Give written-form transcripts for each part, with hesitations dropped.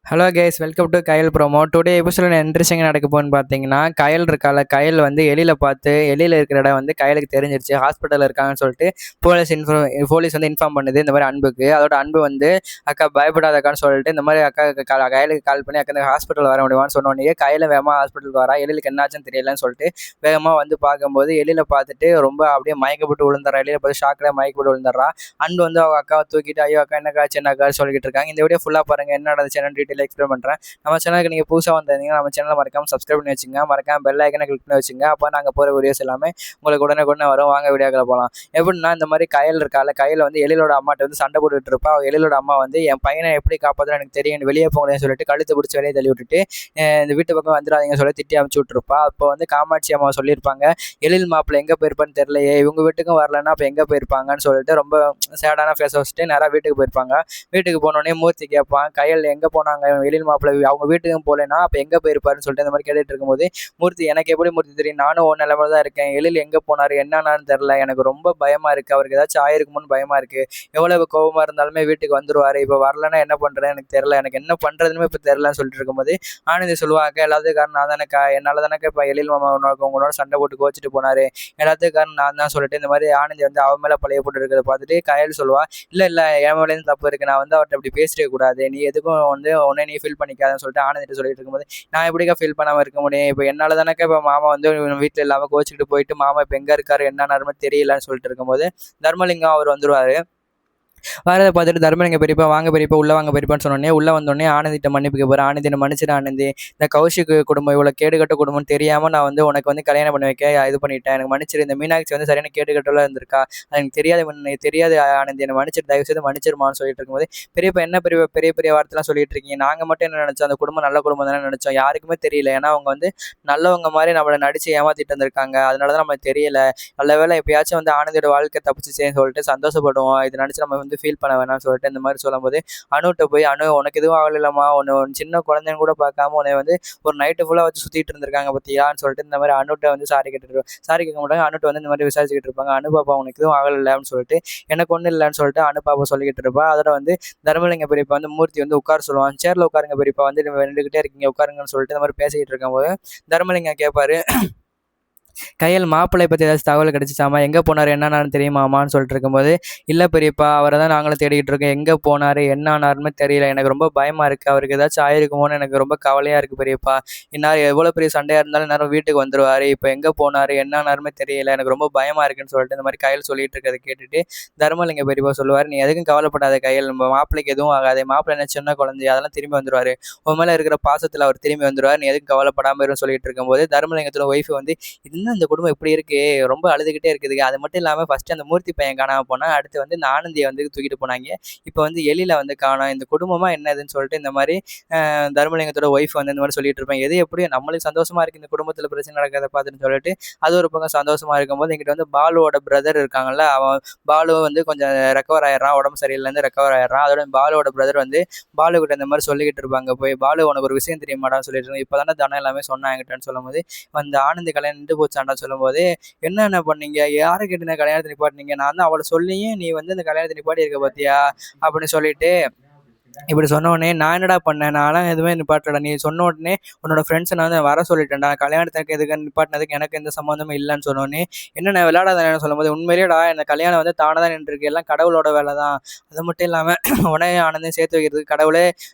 Hello guys, welcome to Kayal promo. Today எபிசோட interesting நடக்க போகுன்னு பார்த்தீங்கன்னா, கயல் இருக்கால, கயல் வந்து எலியில் பார்த்து எலியில் இருக்கிற இடம் வந்து கயலுக்கு தெரிஞ்சிருச்சு. ஹாஸ்பிட்டலில் இருக்காங்கன்னு சொல்லிட்டு போலீஸ் வந்து இன்ஃபார்ம் பண்ணுது இந்த மாதிரி அன்புக்கு. அதோட அன்பு வந்து அக்கா பயப்படாதக்கான்னு சொல்லிட்டு இந்த மாதிரி அக்கா கயலுக்கு கால் பண்ணி அக்கா இந்த ஹாஸ்பிட்டல் வர முடியுமான்னு சொன்னோடனே கையில் வேகமாக ஹாஸ்பிட்டலுக்கு வரா. எலிலுக்கு என்னாச்சுன்னு தெரியலன்னு சொல்லிட்டு வேகமாக வந்து பார்க்கும்போது எலியில் பார்த்துட்டு ரொம்ப அப்படியே மயக்கப்பட்டு விழுந்துடுறா. எலியில் பார்த்து ஷாக்கில் மயக்கப்பட்டு விழுந்துடுறா. அன்பு வந்து அவங்க அக்காவை தூக்கிட்டு ஐயோ அக்கா என்னக்காச்சு என்னக்கா சொல்லிட்டு இருக்காங்க. இந்த வீடியோ ஃபுல்லாக பாருங்கள், என்ன நடந்துச்சு என்ன டீட்டெயில் எக்ஸ்பிளைன் பண்ணுறேன். நம்ம சேனலுக்கு நீங்கள் புதுசாக வந்திருந்தீங்கன்னா நம்ம சேனலை மறக்காமல் சப்ஸ்கிரைப் பண்ணி வச்சுங்க. மறக்காம பெல் ஐக்கனை கிளிக் பண்ணி வச்சுங்க. அப்போ நாங்கள் போகிற வீடியோஸ் எல்லாமே உங்களுக்கு உடனே வரும். வாங்க வீடியோக்களை போகலாம். எப்படின்னா, இந்த மாதிரி கயல் இருக்கால, கையில் வந்து எழிலோட அம்மாட்ட வந்து சண்டை போட்டுட்டு இருப்பா. எழிலோட அம்மா வந்து என் பையனை எப்படி காப்பாற்றுன்னு எனக்கு தெரியும், வெளியே போகணும்னு சொல்லிட்டு கழுத்தை பிடிச்சி வெளியே தள்ளி விட்டுட்டு இந்த வீட்டு பக்கம் வந்துடாதீங்கன்னு சொல்லி திட்டி அமைச்சு விட்டுருப்பா. அப்போ வந்து காமாட்சி அம்மா சொல்லியிருப்பாங்க, எழில் மாப்பிள்ளை எங்கே போயிருப்பான்னு தெரியலையே, இவங்க வீட்டுக்கும் வரலன்னா அப்போ எங்கே போயிருப்பாங்கன்னு சொல்லிட்டு ரொம்ப சேடான ஃபேஸ் வச்சுட்டு நேராக வீட்டுக்கு போயிருப்பாங்க. வீட்டுக்கு போனோடனே மூர்த்தி கேட்பான், கையில் எங்கே போனாங்க, எழில் மாப்பிள்ளை அவங்க வீட்டுக்கும் போகலன்னா அப்போ எங்கே போயிருப்பாருன்னு சொல்லிட்டு இந்த மாதிரி கேட்டுட்டு இருக்கும்போது மூர்த்தி, எனக்கு எப்படி மூர்த்தி தெரியும், நானும் ஒன்று நிலமையில தான் இருக்கேன், எழில் எங்கே போனார் என்னன்னு தெரில, எனக்கு ரொம்ப பயமாக இருக்குது, அவருக்கு ஏதாச்சும் ஆயிருக்குமோன்னு பயமாக இருக்குது, எவ்வளவு கோபமாக இருந்தாலுமே வீட்டுக்கு வந்துடுவார், இப்போ வரலன்னா என்ன பண்ணுறேன்னு எனக்கு தெரில, எனக்கு என்ன பண்ணுறதுன்னு இப்போ தெரிலன்னு சொல்லிட்டு இருக்கும்போது ஆனந்தி சொல்லுவாங்க, எல்லாத்துக்கும் காரணம் நான் தானேக்கா, என்னால் தானேக்கா இப்போ எழில் மாமா உங்களோட சண்டை போட்டு கோச்சிட்டு போனார், எல்லாத்துக்கும் காரணம் நான் தான் சொல்லிட்டு இந்த மாதிரி ஆனந்தி வந்து அவன் மேலே பழைய போட்டு இருக்கிறத பார்த்துட்டு கயல் சொல்லுவா, இல்லை என் மேலேருந்து தப்பு இருக்குது, நான் வந்து அவர்கிட்ட அப்படி பேசிடவே கூடாது, நீ எதுக்கும் வந்து உடனே நீ ஃபீல் பண்ணிக்காதுன்னு சொல்லிட்டு ஆனந்திட்டு சொல்லிட்டு இருக்கும்போது நான் எப்படிக்கா ஃபீல் பண்ணாமல் இருக்க முடியும், இப்போ என்னால் தானேக்கா இப்போ மாமா வந்து வீட்டில் இல்லாமல் கோச்சிக்கிட்டு போயிட்டு மாமா இப்போ எங்கே இருக்காரு என்னன்னு தெரியலன்னு சொல்லிட்டு இருக்கும்போது தர்மலிங்கம் அவர் வந்துடுவார். வரதை பார்த்துட்டு தர்மலிங்க பெரியப்பா வாங்க பெரியப்பா உள்ளே வாங்க பெரியப்பான்னு சொன்னோடனே உள்ளே வந்தோடனே ஆனந்திட்ட மன்னிப்பு கேட்பாரு. ஆனந்தினை மன்னிச்சிட ஆனந்தி, இந்த கௌஷிக் குடும்பம் இவ்வளோ கேடுகட்ட குடும்பம்னு தெரியாமல் நான் வந்து உனக்கு வந்து கல்யாணம் பண்ணி வைக்க இது பண்ணிட்டேன், எனக்கு மன்னிச்சிரு, இந்த மீனாட்சி வந்து சரியான கேடுகட்டலாம் இருந்திருக்கா, அது எனக்கு தெரியாது ஆனந்தி, என்னை மன்னிச்சிட்டு தயவு செய்து மன்னிச்சிருமான்னு சொல்லிட்டு இருக்கும்போது பெரியப்பா என்ன பெரிய பெரிய வார்த்தைலாம் சொல்லிட்டு இருக்கீங்க, நாங்கள் மட்டும் என்ன நினச்சோம், அந்த குடும்பம் நல்ல குடும்பம் தானே நினச்சோம், யாருக்குமே தெரியல, ஏன்னா அவங்க வந்து நல்லவங்க மாதிரி நம்மளை நடிச்சு ஏமாத்திட்டு வந்திருக்காங்க, அதனால தான் நம்மளுக்கு தெரியல, நல்ல வேலை எப்பயாச்சும் வந்து ஆனந்தியோட வாழ்க்கை தப்பிச்சுச்சேன்னு சொல்லிட்டு சந்தோஷப்படுவோம், இதை நினச்சி நம்ம வந்து ஃபீல் பண்ண வேணாம்னு சொல்லிட்டு இந்த மாதிரி சொல்லும்போது அனுட்ட போய் உனக்கு எதுவும் ஆகலைம்மா, ஒன்று சின்ன குழந்தைன்னு கூட பார்க்காம உன்னை வந்து ஒரு நைட்டு ஃபுல்லாக வச்சு சுற்றிட்டு இருந்திருக்காங்க பற்றியான்னு சொல்லிட்டு இந்த மாதிரி அனுட்ட வந்து சாரி கேட்க மாட்டாங்க. அனுட்ட வந்து இந்த மாதிரி விசாரிச்சுக்கிட்டு இருப்பாங்க. அனுபாப்பா உனக்கு எதுவும் ஆகலை அப்படின்னு சொல்லிட்டு எனக்கு ஒன்றும் இல்லைன்னு சொல்லிட்டு அனுபாப்பா சொல்லிக்கிட்டு இருப்பா. அதோட வந்து தர்மலிங்க பெரியப்பா வந்து மூர்த்தி வந்து உட்கார சொல்லுவான். சேர்ல உட்காருங்க பெரியப்பா, வந்து நின்றுக்கிட்டே இருக்கீங்க உட்காருங்கன்னு சொல்லிட்டு இந்த மாதிரி பேசிக்கிட்டு இருக்கும்போது தர்மலிங்க கேட்பாரு, கையல் மாப்பிள்ளை பற்றி ஏதாச்சும் தகவல் கிடச்சிச்சாமா, எங்கே போனார் என்னன்னு தெரியுமாமான்னு சொல்லிட்டு இருக்கும்போது இல்லை பெரியப்பா, அவரை தான் நாங்களும் தேடிக்கிட்டு இருக்கோம், எங்கே போனார் என்ன ஆனாருன்னு தெரியல, எனக்கு ரொம்ப பயமாக இருக்குது, அவருக்கு ஏதாச்சும் ஆயிருக்குமோன்னு எனக்கு ரொம்ப கவலையாக இருக்குது பெரியப்பா, இந்நேரம் எவ்வளோ பெரிய சண்டையாக இருந்தாலும் நேரம் வீட்டுக்கு வந்துடுவார், இப்போ எங்கே போனார் என்ன ஆனாருமே தெரியல, எனக்கு ரொம்ப பயமாக இருக்குன்னு சொல்லிட்டு இந்த மாதிரி கையில் சொல்லிட்டு இருக்கிறத கேட்டுட்டு தர்மலிங்க பெரியப்பா சொல்லுவார், நீ எதுக்கும் கவலைப்படாத கையல், நம்ம மாப்பிள்ளைக்கு எதுவும் ஆகாது, மாப்பிள்ளை என்ன சின்ன குழந்தை அதெல்லாம் திரும்பி வந்துடுவார், உன் மேலே இருக்கிற பாசத்தில் அவர் திரும்பி வந்துடுவார், நீ எதுக்கும் கவலைப்படாமல் இருக்கும் சொல்லிட்டு இருக்கும்போது தர்மலிங்கத்தோட ஒய்ஃபு வந்து இது இந்த குடும்பம் இப்படி இருக்கு, ரொம்ப அழுதுகிட்டே இருக்குதுங்க, அது மட்டும் இல்லாமல் ஃபர்ஸ்ட் அந்த மூர்த்தி பையன் காணாமல் போனால், அடுத்து வந்து இந்த ஆனந்தியை வந்து தூக்கிட்டு போனாங்க, இப்போ வந்து எலியில் வந்து காணோம், இந்த குடும்பமாக என்னதுன்னு சொல்லிட்டு இந்த மாதிரி தர்மலிங்கத்தோட ஒய்ஃப் வந்து இந்த மாதிரி சொல்லிட்டு இருப்பேன். எது எப்படியும் நம்மளுக்கு சந்தோஷமா இருக்குது இந்த குடும்பத்தில் பிரச்சனை நடக்கிறத பார்த்துன்னு சொல்லிட்டு அது ஒரு பக்கம் சந்தோஷமா இருக்கும்போது எங்கிட்ட வந்து பாலுவோட பிரதர் இருக்காங்கல்ல, அவன் பாலு வந்து கொஞ்சம் ரெக்கவர் ஆயிடுறான், உடம்பு சரியில்லைருந்து ரெக்கவர் ஆயிடுறான். அதோட பாலுவோட பிரதர் வந்து பாலு கிட்ட இந்த மாதிரி சொல்லிக்கிட்டு இருப்பாங்க, போய் பாலு உனக்கு ஒரு விஷயம் தெரியுமாடான்னு சொல்லிட்டு இருக்கோம், இப்போ தானே தனம் எல்லாமே சொன்னாங்கிட்டேன்னு சொல்லும்போது அந்த ஆனந்தி கல்யாணம் நின்று போச்சாண்டா சொல்லும்போது என்ன பண்ணீங்க, யாரை கேட்டு இந்த கல்யாணத்தை நிப்பாட்டினீங்க, நான் தான் அவளை சொல்லியும் நீ வந்து இந்த கல்யாணத்தை நிப்பாட்டி இருக்க பார்த்தியா அப்படின்னு சொல்லிட்டு இப்படி சொன்ன உடனே நான் என்னடா பண்ணேன், நான்லாம் எதுவுமே நிப்பாட்டலடா, நீ சொன்ன உடனே உன்னோட ஃப்ரெண்ட்ஸை நான் வந்து வர சொல்லிட்டேன்டா, கல்யாணத்துக்கு எதுக்கு நிப்பாட்டினதுக்கு எனக்கு எந்த சம்மந்தமும் இல்லைன்னு சொன்னோடனே என்ன விளையாடாத சொல்லும்போது உண்மையிலேடா இந்த கல்யாணம் வந்து தானே தான் நின்றுருக்கு, எல்லாம் கடவுளோட வேலை தான், அது மட்டும் இல்லாமல் உடனே ஆனந்தையும் சேர்த்து வைக்கிறதுக்கு கடவுளே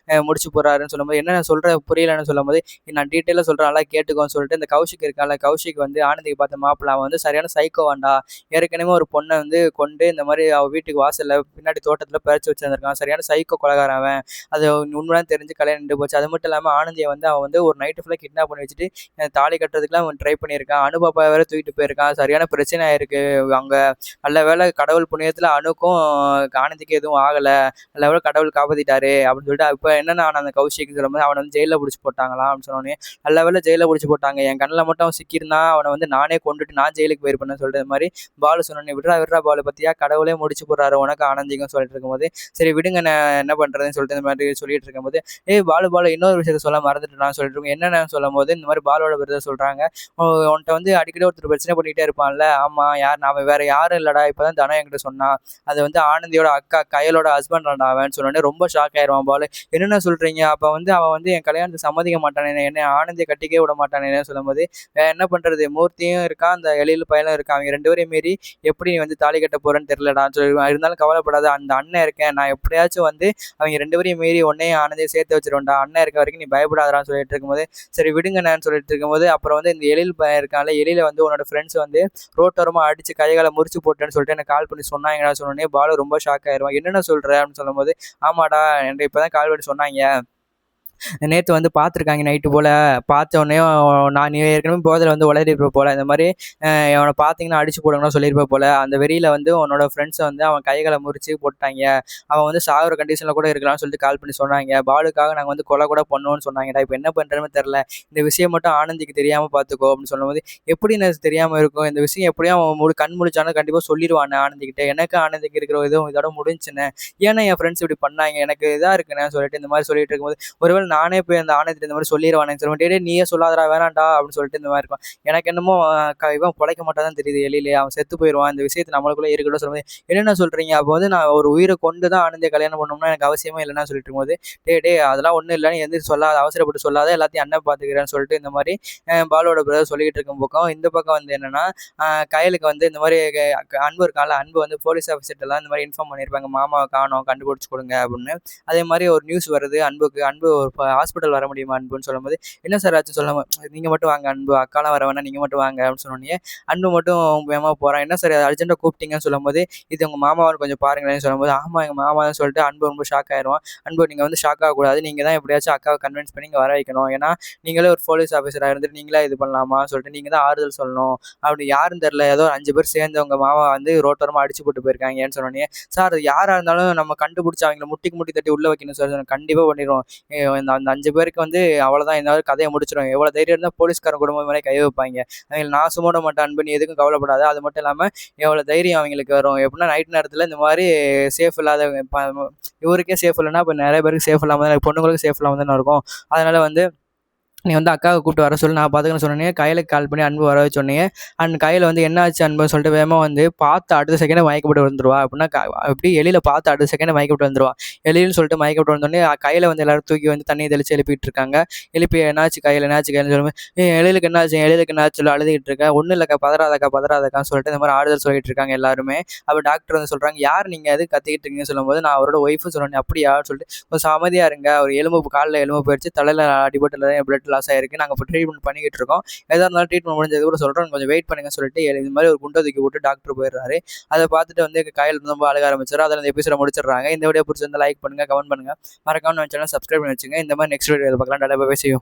முடிச்சு போகிறாருன்னு சொல்லும்போது என்ன சொல்கிற புரியலன்னு சொல்லும்போது நான் டீட்டெயிலாக சொல்கிறேன் நல்லா கேட்டுக்கோன்னு சொல்லிட்டு இந்த கௌஷிக் இருக்கால, கௌஷிக் வந்து ஆனந்திக்கு பார்த்த மாப்பிள்ள அவன் வந்து சரியான சைக்கோ வேண்டா, ஏற்கனவே ஒரு பொண்ணை வந்து கொண்டு இந்த மாதிரி அவள் வீட்டுக்கு வாசலில் பின்னாடி தோட்டத்தில் பறிச்சு வச்சுருந்துருக்கான், சரியான சைக்கோ கொலகாரன், அது உண்மைதான் தெரிஞ்சு கல்யாணம் நின்று போச்சு. அது மட்டும் இல்லாமல் ஆனந்தியை வந்து அவன் வந்து ஒரு நைட்டு ஃபுல்லாக கிட்னாப் பண்ணி வச்சுட்டு தாலி கட்டுறதுக்குலாம் அவன் ட்ரை பண்ணியிருக்கான், அனுபாப்பா வேற தூக்கிட்டு போயிருக்கான், சரியான பிரச்சனை ஆயிருக்கு அங்கே, நல்ல வேலை கடவுள் புண்ணியத்தில் அணுக்கும் ஆனந்திக்கு எதுவும் ஆகலை, நல்ல வேலை கடவுள் காப்பாற்றிட்டாரு அப்படின்னு சொல்லிட்டு இப்போ என்னென்ன அவன் அந்த கௌஷிக்கு சொல்லும்போது அவனை வந்து ஜெயிலில் பிடிச்சி போட்டாங்களாம் அப்படின்னு சொன்னோன்னே நல்ல வேலை ஜெயிலில் பிடிச்சி போட்டாங்க, என் கண்ணில் மட்டும் அவன் சிக்கியிருந்தான் அவனை வந்து நானே கொண்டுட்டு நான் ஜெயிலுக்கு போயிருப்பேன்னு சொல்லிட்டு மாதிரி பாலு சொன்னோன்னே விட்றா பாலு பற்றியா கடவுளே முடிச்சு போடுறாரு உனக்கு ஆனந்திக்கும் சொல்லிட்டு இருக்கும்போது சரி விடுங்க நான் என்ன பண்ணுறதுன்னு சொல்லிட்டு இந்த மாதிரி சொல்லிட்டு இருக்கும்போது, "ஏய் பாலு பாலு இன்னொரு விஷயத்த சொல்ல மறந்துட்டேன்டான்னு" சொல்லிட்டு இருக்கோம். என்னன்னு சொல்லும்போது, இந்த மாதிரி பாலுவோட பிரதர் சொல்றாங்க, உன்ட்ட வந்து அடிக்கடி ஒருத்தர் பிரச்சனை பண்ணிட்டே இருப்பான்ல." "ஆமா யார் அவன் வேற யாரும் இல்லடா. இப்பதான் தனம் என்கிட்ட சொன்னான். அது வந்து ஆனந்தியோட அக்கா கயலோட ஹஸ்பண்டான்டா அவன்னு." சொன்னோனே ரொம்ப ஷாக் ஆயிருவான் பாலு. "என்னண்ணா சொல்றீங்க? அப்ப வந்து அவன் வந்து என் கல்யாணத்துக்கு சம்மதிக்க மாட்டானே, என்ன ஆனந்திய கட்டிக்கவே விட மாட்டானேன்னு." சொல்லும்போது, வேற என்ன பண்றது? மூர்த்தியும் இருக்கான், அந்த எழில் பையனும் இருக்கான். அவங்க 2 பேரையும் மீறி எப்படி நீ வந்து தாலி கட்ட போறேன்னு தெரியலடான்னு சொல்லிருவான். இருந்தாலும் கவலைப்படாத, அந்த அண்ணன் இருக்கேன். நான் எப்படியாச்சும் வந்து அவங்க 2 பேரையும் மீறி உன்னையும் ஆனந்தையும் சேர்த்து வச்சுருவேன்டா. அண்ணன் இருக்க வரைக்கும் நீ பயப்படாதடான்னு சொல்லிட்டு இருக்கும்போது, சரி விடுங்கண்ணான்னு சொல்லிட்டு இருக்கும்போது, அப்புறம் வந்து இந்த எழில் பையன் இருக்கான்ல, எழில வந்து உன்னோட ஃப்ரெண்ட்ஸ் வந்து ரோட்டோரமா அடிச்சு கை கால முறிச்சு போட்டேன்னு சொல்லிட்டு எனக்கு கால் பண்ணி சொன்னாங்கடா. சொன்னோனே பாலு ரொம்ப ஷாக் ஆயிருவான். என்னண்ணா சொல்ற? அப்படின்னு சொல்லும்போது, ஆமாடா என்ட்ட இப்பதான் கால் பண்ணி சொன்னாய்ங்க. நேத்து வந்து பார்த்துருக்காங்க நைட்டு போல. பார்த்த உடனேயும் நீ ஏற்கனவே போதையில வந்து உளறியிருப்ப போல. இந்த மாரி அவன பார்த்தீங்கன்னா அடிச்சு போடுங்கன்னு சொல்லியிருப்ப போல. அந்த வெறியில வந்து உன்னோட ஃப்ரெண்ட்ஸ வந்து அவன் கை கால முறிச்சு போட்டாய்ங்க. அவன் வந்து சாகுற கண்டிஷன்ல கூட இருக்கலாம்னு சொல்லிட்டு கால் பண்ணி சொன்னாய்ங்க. பாலுக்காக நாங்க வந்து கொலை கூட பண்ணுவோம்னு சொன்னாங்கடா. இப்ப என்ன பண்றதுன்னு தெரியல. இந்த விஷயம் மட்டும் ஆனந்திக்கு தெரியாம பார்த்துக்கோ அப்படின்னு சொல்லும்போது, எப்படி எனக்கு தெரியாம இருக்கும்? இந்த விஷயம் எப்படியும் அவன் கண் முழிச்சானா கண்டிப்பா சொல்லிருவானே ஆனந்திகிட்ட. எனக்கு ஆனந்திக்கு இருக்கிற இதுவும் இதோட முடிஞ்சுச்சுண்ணே. ஏன்னா என் ஃப்ரெண்ட்ஸ் இப்படி பண்ணாய்ங்க? எனக்கு இதா இருக்குண்ணே சொல்லிட்டு இந்த மாரி சொல்லிட்டு இருக்கும்போது, ஒருவேளை நானே போய் அந்த ஆனந்த்ட்ட இந்த மாதிரி சொல்லிருவானேன்னு சொல்லுவேன். "டேய் டேய் நீயே சொல்லாதடா வேணான்டா" அப்படின்னு சொல்லிட்டு இந்த மாதிரி இருக்கும். எனக்கு என்னமோ இவன் பொழைக்க மாட்டான்னு தெரியுது எழிலு. அவன் செத்து போயிருவான். இந்த விஷயத்த நம்மளுக்குள்ள இருக்கட்டும் சொல்லும்போது, "என்னண்ணா சொல்றீங்க? அப்போ வந்து நான் ஒரு உயிர கொண்டு தான் ஆனந்திய கல்யாணம் பண்ணணும்னா எனக்கு அவசியமே இல்லைன்னா" சொல்லிட்டு இருக்கும்போது, "டேய் டேய் அதெல்லாம் ஒண்ணும் இல்ல. நீ எந்திரிச்சு சொல்லாத. அவசரப்பட்டு சொல்லாத. எல்லாத்தையும் அண்ணன் பார்த்துக்கிறேன்னு" சொல்லிட்டு இந்த மாதிரி பாலுவோட பிரதர் சொல்லிக்கிட்டு இருக்கும் பக்கம், இந்த பக்கம் வந்து என்னன்னா, கயலுக்கு வந்து இந்த மாதிரி அன்பு இருக்கான்ல, அன்பு வந்து போலீஸ் ஆஃபீஸர்ட்டலாம் இந்த மாதிரி இன்ஃபார்ம் பண்ணியிருப்பாங்க. மாமாவ காணோம் கண்டுபிடிச்சு கொடுங்க அப்படின்னு. அதே மாதிரி ஒரு நியூஸ் வருது அன்புக்கு. அன்பு ஒரு ஹாஸ்பிட்டல் வர முடியுமா அன்புன்னு சொல்லும்போது, "என்ன சார் ஆச்சு?" சொல்லாம, "நீங்க மட்டும் வாங்க அன்பு. அக்காலாம் வர வேணாம். நீங்க மட்டும் வாங்க" அப்படின்னு சொன்னோனயே, அன்பு மட்டும் வேகமா போறான். "என்ன சார் அர்ஜென்ட்டா கூப்பிட்டீங்கன்னு?" சொல்லும்போது, "இது உங்க மாமாவான்னு கொஞ்சம் பாருங்களேன்னு" சொல்லும்போது, "ஆமா எங்க மாமா தான்" சொல்லிட்டு அன்பு ரொம்ப ஷாக் ஆயிருவான். "அன்பு நீங்க வந்து ஷாக் ஆகக்கூடாது. நீங்க தான் எப்படியாச்சும் அக்காவ கன்வின்ஸ் பண்ணி இங்க வர வைக்கணும். ஏன்னா, நீங்களே ஒரு போலீஸ் ஆஃபீஸரா இருந்துட்டு நீங்களா இது பண்ணலாமா?" சொல்லிட்டு, "நீங்க தான் ஆறுதல் சொல்லணும்." அப்படி யாருன்னு தெரியல. ஏதோ 5 பேர் சேர்ந்து உங்க மாமாவ வந்து ரோட்டோரமா அடிச்சு போட்டு போயிருக்காங்கன்னு சொன்னோனயே, "சார் அது யாரா இருந்தாலும் நம்ம கண்டுபிடிச்சு அவங்கள முட்டிக்கு முட்டி தட்டி உள்ள வைக்கணும் சார்." "கண்டிப்பா பண்ணிருவோம். அந்த 5 பேருக்கு வந்து அவ்வளோதான் இந்த மாதிரி கதைய முடிச்சிடும். எவ்வளோ தைரியம் இருந்தா போலீஸ்காரன் குடும்பம் மேலே கை வைப்பாய்ங்க. அவங்கள நான் சும்மா விட மாட்டேன் அன்பு. நீ எதுக்கும் கவலைப்படாத." அது மட்டும் இல்லாம எவ்வளோ தைரியம் அவங்களுக்கு வரும். எப்படின்னா நைட் நேரத்தில இந்த மாதிரி சேஃப் இல்லாத இவருக்கே சேஃப் இல்லைன்னா, அப்ப நெறைய பேருக்கு சேஃப் இல்லாம தானே பொண்ணுங்களுக்கும் சேஃப் இல்லாம தானே இருக்கும். அதனால வந்து நீ வந்து அக்காவ கூப்பிட்டு வர சொல்லு. நான் பார்த்துக்கிறேன்னு சொன்னோனே, கயலுக்கு கால் பண்ணி அன்பு வர வச்சோன்னயே, அண்ட் கயல் வந்து என்ன ஆச்சு அன்புன்னு சொல்லிட்டு வேகமா வந்து பார்த்த அடுத்த செகண்டே மயக்கப்பட்டு விழுந்துருவா. எப்படின்னா அப்படியே எழில பார்த்த அடுத்த செகண்டே மயக்கப்பட்டு விழுந்துருவா. எழில்னு சொல்லிட்டு மயக்கப்பட்டு விழுந்தோனே, கையில வந்து எல்லாரும் தூக்கி வந்து தண்ணீய தெளிச்சு எழுப்பிட்டு இருக்காங்க. எழுப்பி "என்னாச்சு கையில? என்னாச்சு கையிலன்னு?" சொல்லும்போது, எழிலுக்கு என்னாச்சு? எழிலுக்கு என்னாச்சு?" சொல்லி அழுதுகிட்டு இருக்கா. "ஒண்ணும் இல்லக்கா, பதறாதக்கா, பதறாதக்கான்னு" சொல்லிட்டு இந்த மாரி ஆறுதல் சொல்லிட்டு இருக்காங்க எல்லாருமே. அப்ப டாக்டர் வந்து சொல்றாங்க, "யார் நீங்க? எதுக்கு கத்திக்கிட்டு இருக்கீங்கன்னு?" சொல்லும்போது, "நான் அவரோட ஒய்ஃப்னு" சொன்னோனே, "அப்படியா?" சொல்லிட்டு, "கொஞ்சம் அமைதியா இருங்க. ஒரு எலும்பு கால்ல எலும்பு போயிடுச்சு. தலையில அடிபட்டு பிளட் லாஸ் ஆயிருக்கு. நாங்க இப்ப ட்ரீட்மெண்ட் பண்ணிக்கிட்டு இருக்கோம். எதா இருந்தாலும் ட்ரீட்மெண்ட் முடிஞ்சதுக்கப்புறம் சொல்றோம். கொஞ்சம் வெயிட் பண்ணுங்கன்னு" சொல்லிட்டு இது மாரி ஒரு குண்ட தூக்கி போட்டு டாக்டர் போயிடுறாரு. அத பார்த்துட்டு வந்து கயல் ரொம்ப அழுக ஆரம்பிச்சாரு. அதில இந்த எபிசோட முடிச்சிடுறாங்க. இந்த வீடியோ பிடிச்சிருந்தா லைக் பண்ணுங்க, கமெண்ட் பண்ணுங்க. மறக்காம நம்ம சேனல சப்ஸ்கிரைப் பண்ணி வச்சுங்க. இந்த மாரி நெக்ஸ்ட் வீடியோல பார்க்கலாம். Tata bye bye. See you.